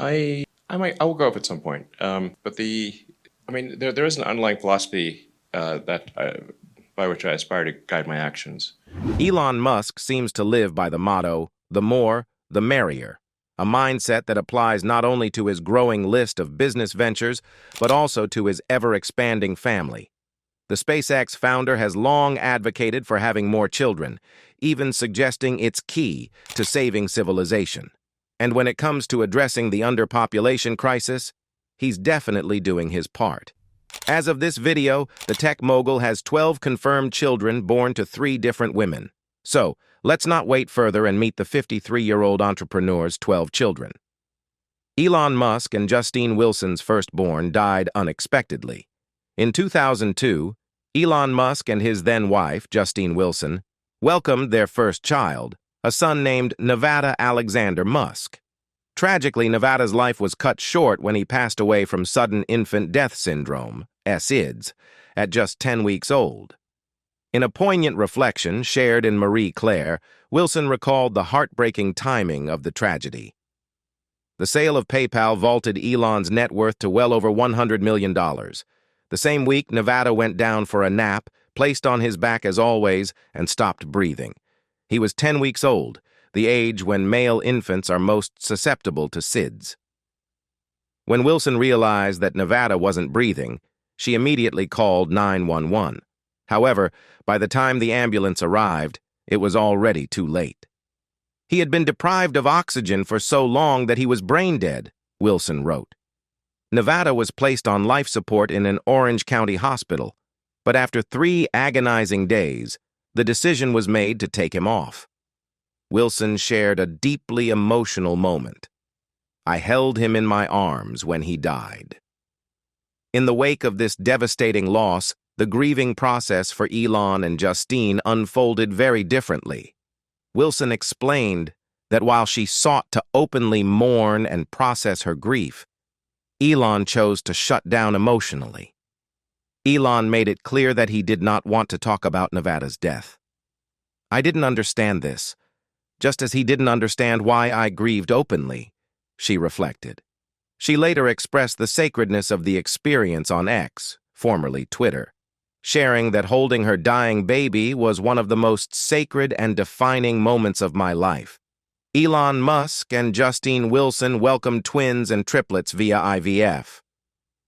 I will grow up at some point. But there is an underlying philosophy by which I aspire to guide my actions. Elon Musk seems to live by the motto, the more, the merrier, a mindset that applies not only to his growing list of business ventures, but also to his ever-expanding family. The SpaceX founder has long advocated for having more children, even suggesting it's key to saving civilization. And when it comes to addressing the underpopulation crisis, he's definitely doing his part. As of this video, the tech mogul has 12 confirmed children born to 3 different women. So, let's not wait further and meet the 53-year-old entrepreneur's 12 children. Elon Musk and Justine Wilson's firstborn died unexpectedly. In 2002, Elon Musk and his then-wife, Justine Wilson, welcomed their first child, a son named Nevada Alexander Musk. Tragically, Nevada's life was cut short when he passed away from sudden infant death syndrome, SIDS, at just 10 weeks old. In a poignant reflection shared in Marie Claire, Wilson recalled the heartbreaking timing of the tragedy. The sale of PayPal vaulted Elon's net worth to well over $100 million. The same week, Nevada went down for a nap, placed on his back as always, and stopped breathing. He was 10 weeks old, the age when male infants are most susceptible to SIDS. When Wilson realized that Nevada wasn't breathing, she immediately called 911. However, by the time the ambulance arrived, it was already too late. He had been deprived of oxygen for so long that he was brain dead, Wilson wrote. Nevada was placed on life support in an Orange County hospital, but after 3 agonizing days, the decision was made to take him off. Wilson shared a deeply emotional moment. I held him in my arms when he died. In the wake of this devastating loss, the grieving process for Elon and Justine unfolded very differently. Wilson explained that while she sought to openly mourn and process her grief, Elon chose to shut down emotionally. Elon made it clear that he did not want to talk about Nevada's death. I didn't understand this, just as he didn't understand why I grieved openly, she reflected. She later expressed the sacredness of the experience on X, formerly Twitter, sharing that holding her dying baby was one of the most sacred and defining moments of my life. Elon Musk and Justine Wilson welcomed twins and triplets via IVF.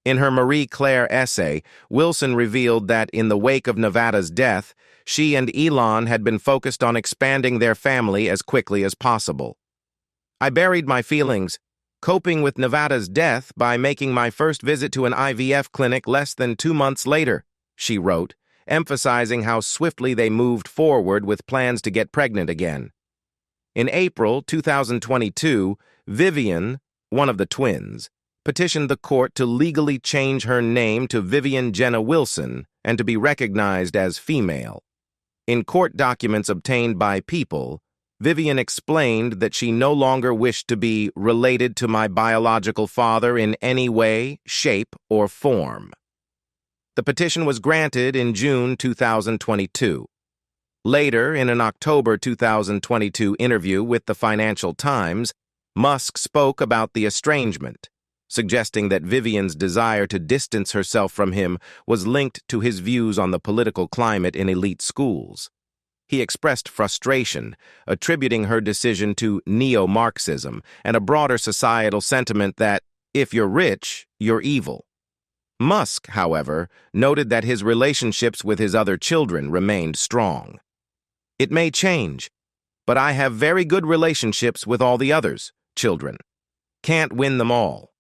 In her Marie Claire essay, Wilson revealed that in the wake of Nevada's death, she and Elon had been focused on expanding their family as quickly as possible. I buried my feelings, coping with Nevada's death by making my first visit to an IVF clinic less than 2 months later, she wrote, emphasizing how swiftly they moved forward with plans to get pregnant again. In April 2022, Vivian, one of the twins, petitioned the court to legally change her name to Vivian Jenna Wilson and to be recognized as female. In court documents obtained by People, Vivian explained that she no longer wished to be related to my biological father in any way, shape, or form. The petition was granted in June 2022. Later, in an October 2022 interview with the Financial Times, Musk spoke about the estrangement, suggesting that Vivian's desire to distance herself from him was linked to his views on the political climate in elite schools. He expressed frustration, attributing her decision to neo-Marxism and a broader societal sentiment that, if you're rich, you're evil. Musk, however, noted that his relationships with his other children remained strong. It may change, but I have very good relationships with all the others, children. Can't win them all.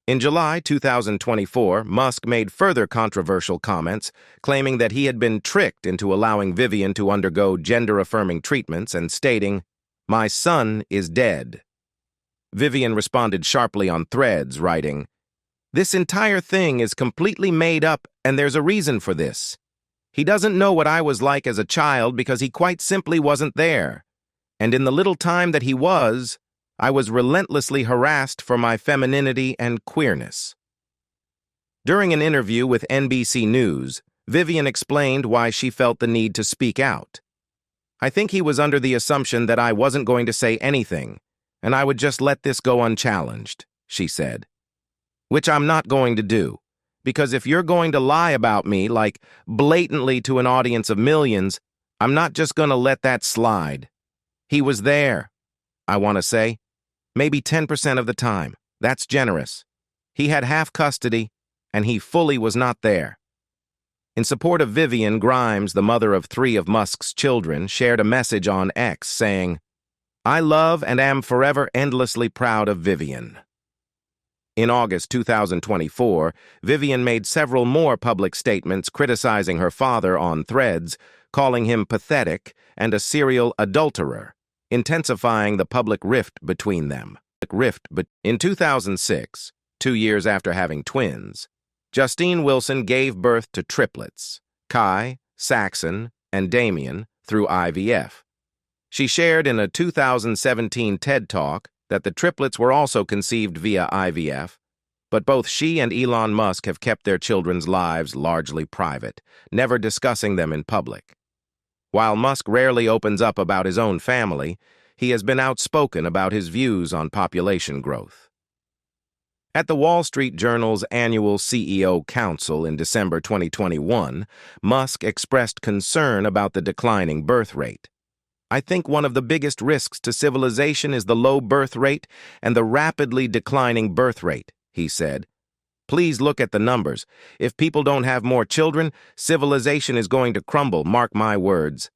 In July 2024, Musk made further controversial comments, claiming that he had been tricked into allowing Vivian to undergo gender-affirming treatments and stating, "My son is dead." Vivian responded sharply on Threads, writing, "This entire thing is completely made up, and there's a reason for this. He doesn't know what I was like as a child because he quite simply wasn't there. And in the little time that he was, I was relentlessly harassed for my femininity and queerness." During an interview with NBC News, Vivian explained why she felt the need to speak out. "I think he was under the assumption that I wasn't going to say anything, and I would just let this go unchallenged, she said. Which I'm not going to do, because if you're going to lie about me, like blatantly to an audience of millions, I'm not just going to let that slide. He was there, I want to say. Maybe 10% of the time. That's generous. He had half custody, and he fully was not there. In support of Vivian, Grimes, the mother of 3 of Musk's children, shared a message on X saying, "I love and am forever endlessly proud of Vivian." In August 2024, Vivian made several more public statements criticizing her father on Threads, calling him pathetic and a serial adulterer, intensifying the public rift between them. In 2006, 2 years after having twins, Justine Wilson gave birth to triplets, Kai, Saxon, and Damien, through IVF. She shared in a 2017 TED Talk that the triplets were also conceived via IVF, but both she and Elon Musk have kept their children's lives largely private, never discussing them in public. While Musk rarely opens up about his own family, he has been outspoken about his views on population growth. At the Wall Street Journal's annual CEO Council in December 2021, Musk expressed concern about the declining birth rate. "I think one of the biggest risks to civilization is the low birth rate and the rapidly declining birth rate," he said. "Please look at the numbers. If people don't have more children, civilization is going to crumble, mark my words."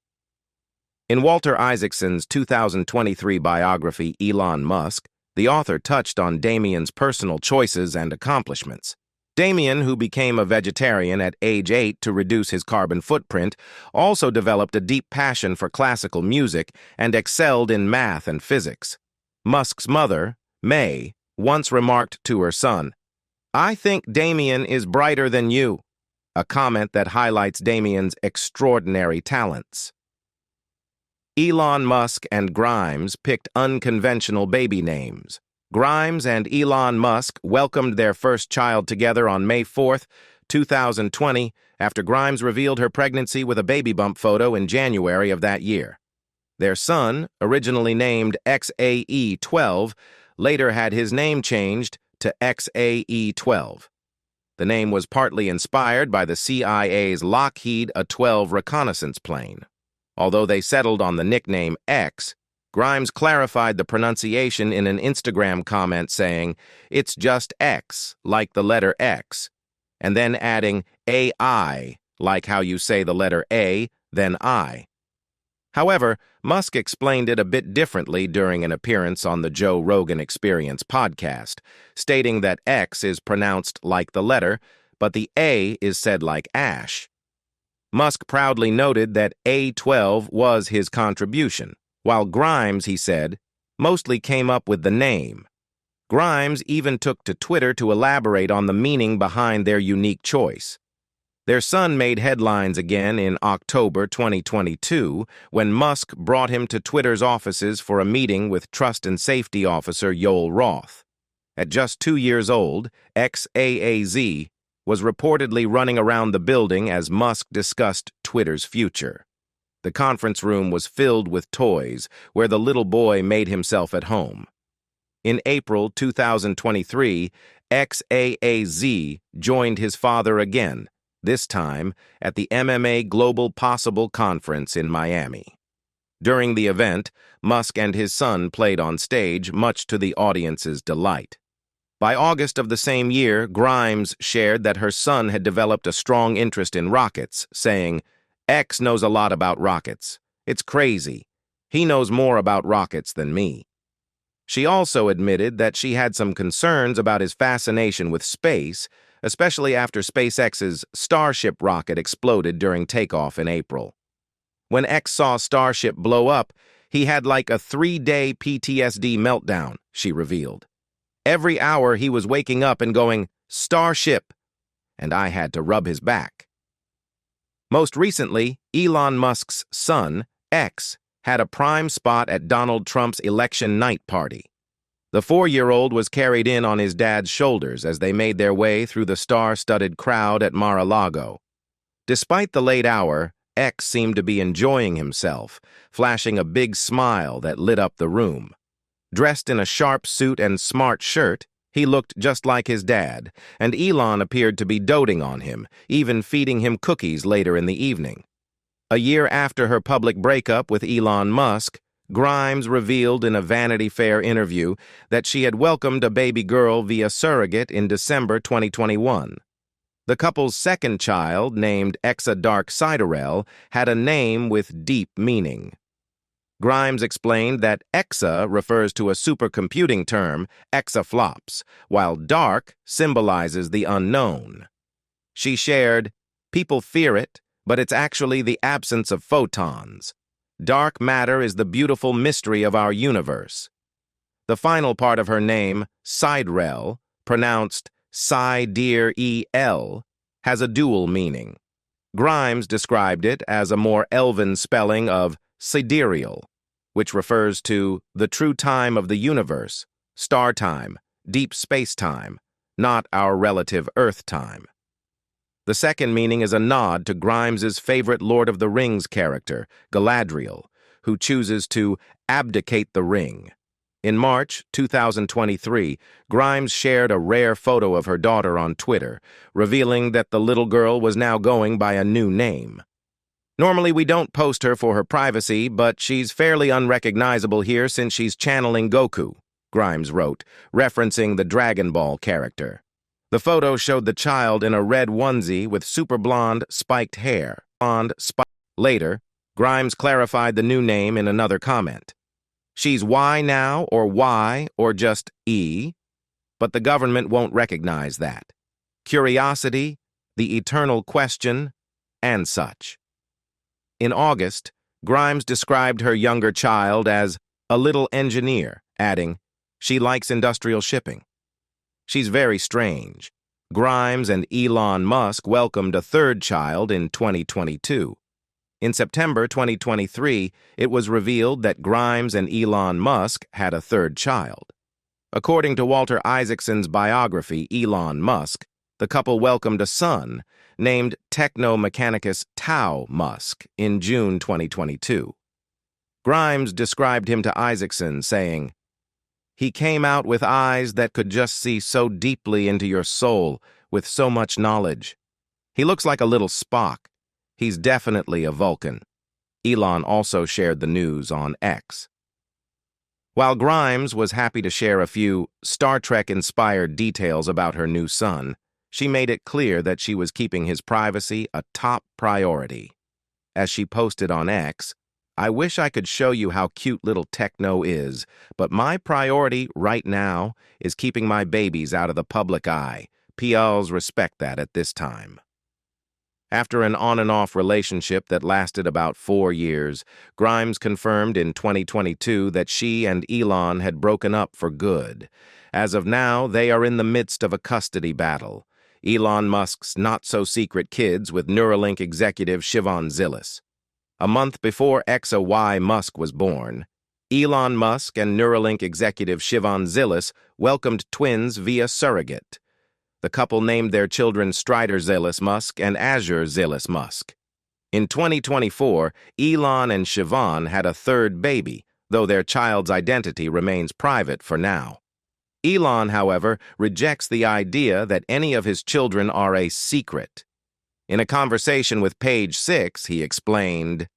In Walter Isaacson's 2023 biography, Elon Musk, the author touched on Damien's personal choices and accomplishments. Damien, who became a vegetarian at age 8 to reduce his carbon footprint, also developed a deep passion for classical music and excelled in math and physics. Musk's mother, May, once remarked to her son, "I think Damien is brighter than you," a comment that highlights Damien's extraordinary talents. Elon Musk and Grimes picked unconventional baby names. Grimes and Elon Musk welcomed their first child together on May 4, 2020, after Grimes revealed her pregnancy with a baby bump photo in January of that year. Their son, originally named XAE-12, later had his name changed to XAE-12. The name was partly inspired by the CIA's Lockheed A-12 reconnaissance plane. Although they settled on the nickname X, Grimes clarified the pronunciation in an Instagram comment saying, "It's just X, like the letter X," and then adding AI, like how you say the letter A, then I. However, Musk explained it a bit differently during an appearance on the Joe Rogan Experience podcast, stating that X is pronounced like the letter, but the A is said like ash. Musk proudly noted that A-12 was his contribution, while Grimes, he said, mostly came up with the name. Grimes even took to Twitter to elaborate on the meaning behind their unique choice. Their son made headlines again in October 2022 when Musk brought him to Twitter's offices for a meeting with Trust and Safety Officer Yoel Roth. At just 2 years old, XAAZ was reportedly running around the building as Musk discussed Twitter's future. The conference room was filled with toys, where the little boy made himself at home. In April 2023, XAAZ joined his father again, this time at the MMA Global Possible Conference in Miami. During the event, Musk and his son played on stage, much to the audience's delight. By August of the same year, Grimes shared that her son had developed a strong interest in rockets, saying, "X knows a lot about rockets. It's crazy. He knows more about rockets than me." She also admitted that she had some concerns about his fascination with space, especially after SpaceX's Starship rocket exploded during takeoff in April. When X saw Starship blow up, he had like a 3-day PTSD meltdown, she revealed. Every hour he was waking up and going, "Starship," and I had to rub his back. Most recently, Elon Musk's son, X, had a prime spot at Donald Trump's election night party. The 4-year-old was carried in on his dad's shoulders as they made their way through the star-studded crowd at Mar-a-Lago. Despite the late hour, X seemed to be enjoying himself, flashing a big smile that lit up the room. Dressed in a sharp suit and smart shirt, he looked just like his dad, and Elon appeared to be doting on him, even feeding him cookies later in the evening. A year after her public breakup with Elon Musk, Grimes revealed in a Vanity Fair interview that she had welcomed a baby girl via surrogate in December 2021. The couple's second child, named Exa Dark Siderel, had a name with deep meaning. Grimes explained that Exa refers to a supercomputing term, exaflops, while dark symbolizes the unknown. She shared, "People fear it, but it's actually the absence of photons. Dark matter is the beautiful mystery of our universe." The final part of her name, Siderel, pronounced Sider-el, has a dual meaning. Grimes described it as a more elven spelling of sidereal, which refers to the true time of the universe, star time, deep space-time, not our relative Earth time. The second meaning is a nod to Grimes's favorite Lord of the Rings character, Galadriel, who chooses to abdicate the ring. In March 2023, Grimes shared a rare photo of her daughter on Twitter, revealing that the little girl was now going by a new name. "Normally we don't post her for her privacy, but she's fairly unrecognizable here since she's channeling Goku," Grimes wrote, referencing the Dragon Ball character. The photo showed the child in a red onesie with super blonde, spiked hair. Later, Grimes clarified the new name in another comment. "She's Y now, or Y, or just E, but the government won't recognize that. Curiosity, the eternal question, and such." In August, Grimes described her younger child as a little engineer, adding, "She likes industrial shipping." She's very strange. Grimes and Elon Musk welcomed a third child in 2022. In September 2023, it was revealed that Grimes and Elon Musk had a third child. According to Walter Isaacson's biography, Elon Musk, the couple welcomed a son named Technomechanicus Tau Musk in June 2022. Grimes described him to Isaacson, saying, "He came out with eyes that could just see so deeply into your soul, with so much knowledge. He looks like a little Spock. He's definitely a Vulcan." Elon also shared the news on X. While Grimes was happy to share a few Star Trek-inspired details about her new son, she made it clear that she was keeping his privacy a top priority. As she posted on X, "I wish I could show you how cute little Techno is, but my priority right now is keeping my babies out of the public eye. PLs respect that at this time." After an on-and-off relationship that lasted about 4 years, Grimes confirmed in 2022 that she and Elon had broken up for good. As of now, they are in the midst of a custody battle. Elon Musk's not-so-secret kids with Neuralink executive Shivon Zillis. A month before Exa Y Musk was born, Elon Musk and Neuralink executive Shivon Zillis welcomed twins via surrogate. The couple named their children Strider Zillis Musk and Azure Zillis Musk. In 2024, Elon and Shivon had a third baby, though their child's identity remains private for now. Elon, however, rejects the idea that any of his children are a secret. In a conversation with Page 6, he explained,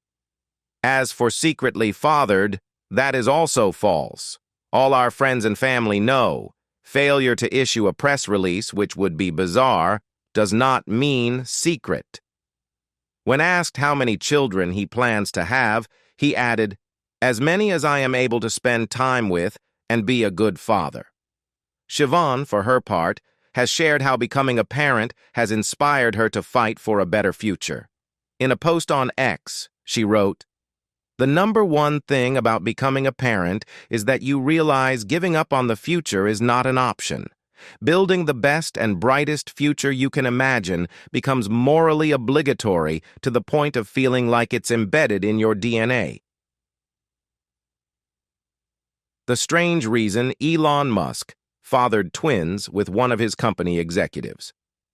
"As for secretly fathered, that is also false. All our friends and family know. Failure to issue a press release, which would be bizarre, does not mean secret." When asked how many children he plans to have, he added, "As many as I am able to spend time with and be a good father." Shivon, for her part, has shared how becoming a parent has inspired her to fight for a better future. In a post on X, she wrote, "The number one thing about becoming a parent is that you realize giving up on the future is not an option. Building the best and brightest future you can imagine becomes morally obligatory to the point of feeling like it's embedded in your DNA." The strange reason Elon Musk fathered twins with one of his company executives.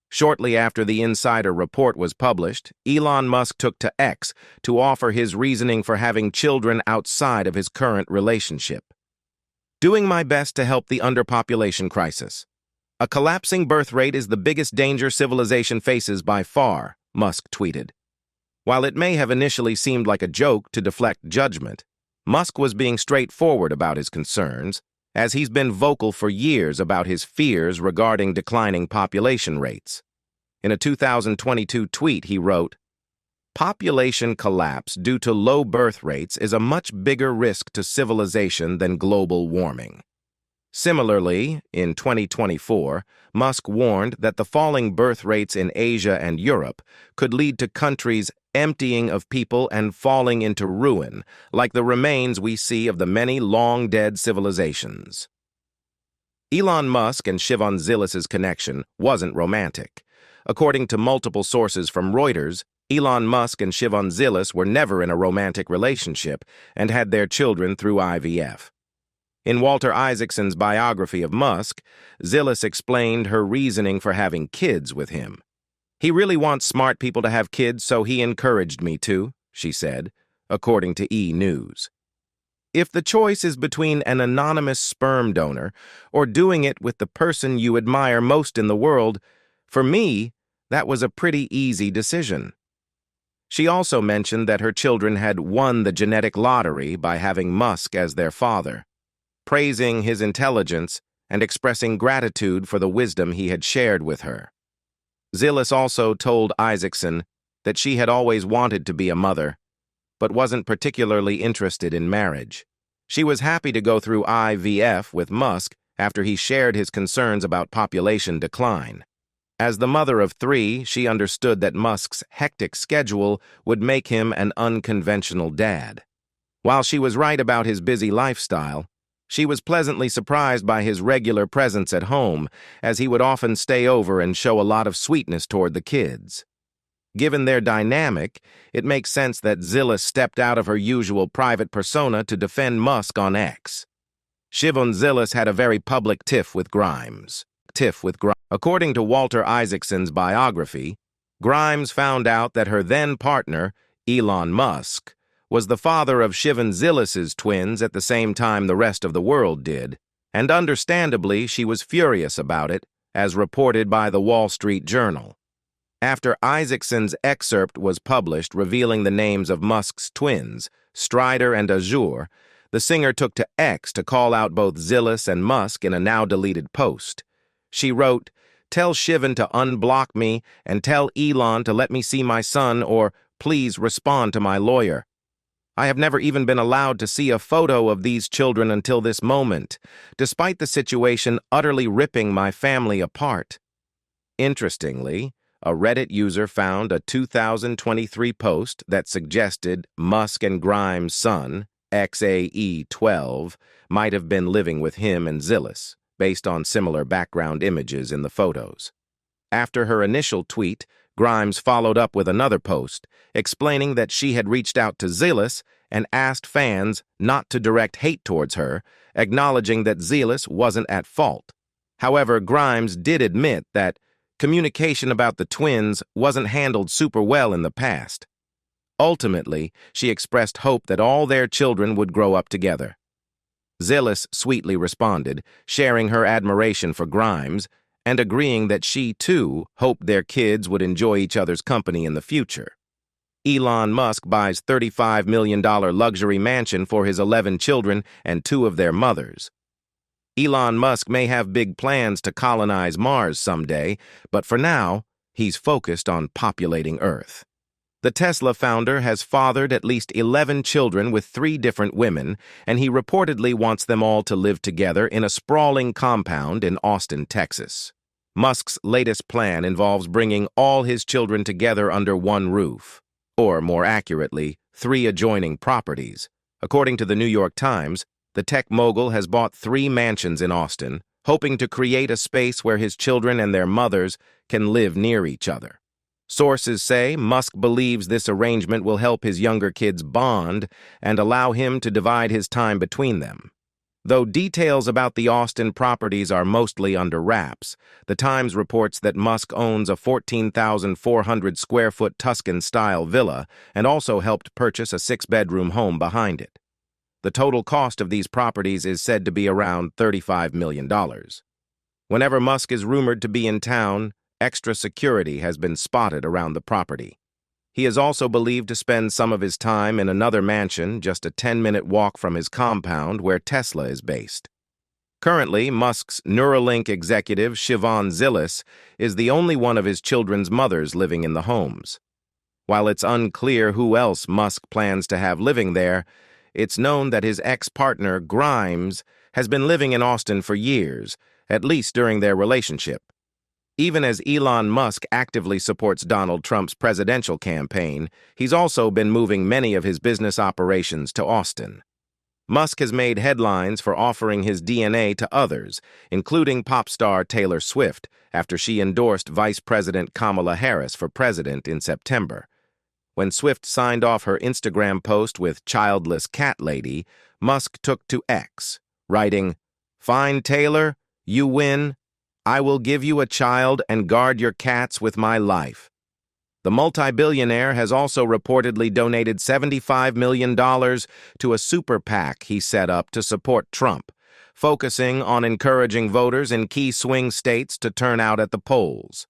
Shortly after the insider report was published, Elon Musk took to X to offer his reasoning for having children outside of his current relationship. Doing my best to help the underpopulation crisis. A collapsing birth rate is the biggest danger civilization faces by far, Musk tweeted. While it may have initially seemed like a joke to deflect judgment, Musk was being straightforward about his concerns, as he's been vocal for years about his fears regarding declining population rates. In a 2022 tweet, he wrote, "Population collapse due to low birth rates is a much bigger risk to civilization than global warming." Similarly, in 2024, Musk warned that the falling birth rates in Asia and Europe could lead to countries emptying of people and falling into ruin, like the remains we see of the many long-dead civilizations. Elon Musk and Shivon Zillis's connection wasn't romantic. According to multiple sources from Reuters, Elon Musk and Shivon Zillis were never in a romantic relationship and had their children through IVF. In Walter Isaacson's biography of Musk, Zillis explained her reasoning for having kids with him. "He really wants smart people to have kids, so he encouraged me to," she said, according to E! News. If the choice is between an anonymous sperm donor or doing it with the person you admire most in the world, for me, that was a pretty easy decision. She also mentioned that her children had won the genetic lottery by having Musk as their father, praising his intelligence and expressing gratitude for the wisdom he had shared with her. Zillis also told Isaacson that she had always wanted to be a mother, but wasn't particularly interested in marriage. She was happy to go through IVF with Musk after he shared his concerns about population decline. As the mother of 3, she understood that Musk's hectic schedule would make him an unconventional dad. While she was right about his busy lifestyle, she was pleasantly surprised by his regular presence at home, as he would often stay over and show a lot of sweetness toward the kids. Given their dynamic, it makes sense that Zillis stepped out of her usual private persona to defend Musk on X. Shivon Zillis had a very public tiff with Grimes. According to Walter Isaacson's biography, Grimes found out that her then-partner, Elon Musk, was the father of Shivon Zillis's twins at the same time the rest of the world did, and understandably she was furious about it, as reported by the Wall Street Journal. After Isaacson's excerpt was published revealing the names of Musk's twins, Strider and Azure, the singer took to X to call out both Zillis and Musk in a now-deleted post. She wrote, "Tell Shivon to unblock me and tell Elon to let me see my son or please respond to my lawyer. I have never even been allowed to see a photo of these children until this moment, despite the situation utterly ripping my family apart." Interestingly, a Reddit user found a 2023 post that suggested Musk and Grimes' son, XAE12, might have been living with him and Zillis, based on similar background images in the photos. After her initial tweet, Grimes followed up with another post, explaining that she had reached out to Zillis and asked fans not to direct hate towards her, acknowledging that Zillis wasn't at fault. However, Grimes did admit that communication about the twins wasn't handled super well in the past. Ultimately, she expressed hope that all their children would grow up together. Zillis sweetly responded, sharing her admiration for Grimes and agreeing that she, too, hoped their kids would enjoy each other's company in the future. Elon Musk buys $35 million luxury mansion for his 11 children and 2 of their mothers. Elon Musk may have big plans to colonize Mars someday, but for now, he's focused on populating Earth. The Tesla founder has fathered at least 11 children with 3 different women, and he reportedly wants them all to live together in a sprawling compound in Austin, Texas. Musk's latest plan involves bringing all his children together under one roof, or more accurately, 3 adjoining properties. According to the New York Times, the tech mogul has bought 3 mansions in Austin, hoping to create a space where his children and their mothers can live near each other. Sources say Musk believes this arrangement will help his younger kids bond and allow him to divide his time between them. Though details about the Austin properties are mostly under wraps, the Times reports that Musk owns a 14,400-square-foot Tuscan-style villa and also helped purchase a 6-bedroom home behind it. The total cost of these properties is said to be around $35 million. Whenever Musk is rumored to be in town, extra security has been spotted around the property. He is also believed to spend some of his time in another mansion just a 10-minute walk from his compound where Tesla is based. Currently, Musk's Neuralink executive, Shivon Zillis, is the only one of his children's mothers living in the homes. While it's unclear who else Musk plans to have living there, it's known that his ex-partner, Grimes, has been living in Austin for years, at least during their relationship. Even as Elon Musk actively supports Donald Trump's presidential campaign, he's also been moving many of his business operations to Austin. Musk has made headlines for offering his DNA to others, including pop star Taylor Swift, after she endorsed Vice President Kamala Harris for president in September. When Swift signed off her Instagram post with "Childless Cat Lady," Musk took to X, writing, "Fine, Taylor, you win. I will give you a child and guard your cats with my life." The multi-billionaire has also reportedly donated $75 million to a super PAC he set up to support Trump, focusing on encouraging voters in key swing states to turn out at the polls.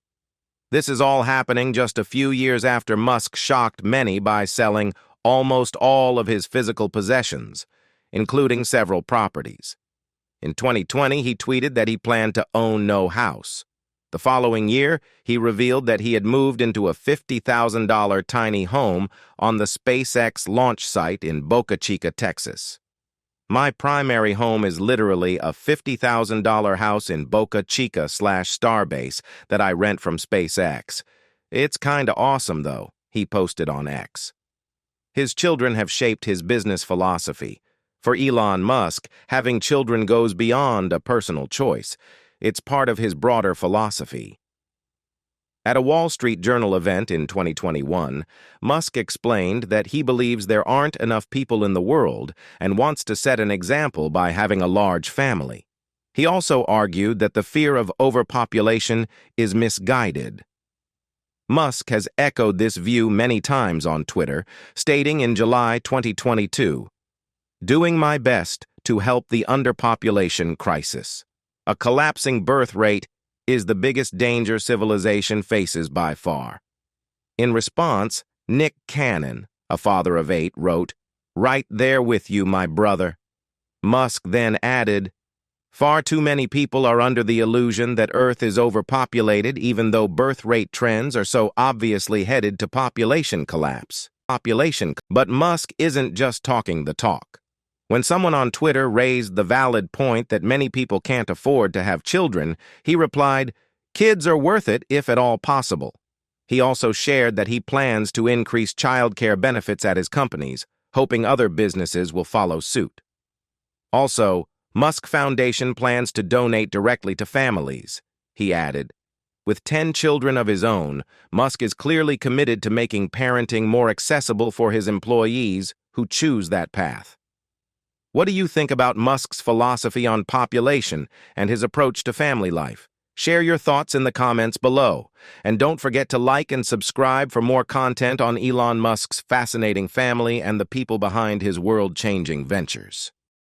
This is all happening just a few years after Musk shocked many by selling almost all of his physical possessions, including several properties. In 2020, he tweeted that he planned to own no house. The following year, he revealed that he had moved into a $50,000 tiny home on the SpaceX launch site in Boca Chica, Texas. "My primary home is literally a $50,000 house in Boca Chica/Starbase that I rent from SpaceX. It's kinda awesome, though," he posted on X. His children have shaped his business philosophy. For Elon Musk, having children goes beyond a personal choice. It's part of his broader philosophy. At a Wall Street Journal event in 2021, Musk explained that he believes there aren't enough people in the world and wants to set an example by having a large family. He also argued that the fear of overpopulation is misguided. Musk has echoed this view many times on Twitter, stating in July 2022, "Doing my best to help the underpopulation crisis. A collapsing birth rate is the biggest danger civilization faces by far." In response, Nick Cannon, a father of 8, wrote, "Right there with you, my brother." Musk then added, "Far too many people are under the illusion that Earth is overpopulated even though birth rate trends are so obviously headed to population collapse. But Musk isn't just talking the talk. When someone on Twitter raised the valid point that many people can't afford to have children, he replied, "Kids are worth it if at all possible." He also shared that he plans to increase childcare benefits at his companies, hoping other businesses will follow suit. Also, Musk Foundation plans to donate directly to families, he added. With 10 children of his own, Musk is clearly committed to making parenting more accessible for his employees who choose that path. What do you think about Musk's philosophy on population and his approach to family life? Share your thoughts in the comments below. And don't forget to like and subscribe for more content on Elon Musk's fascinating family and the people behind his world-changing ventures.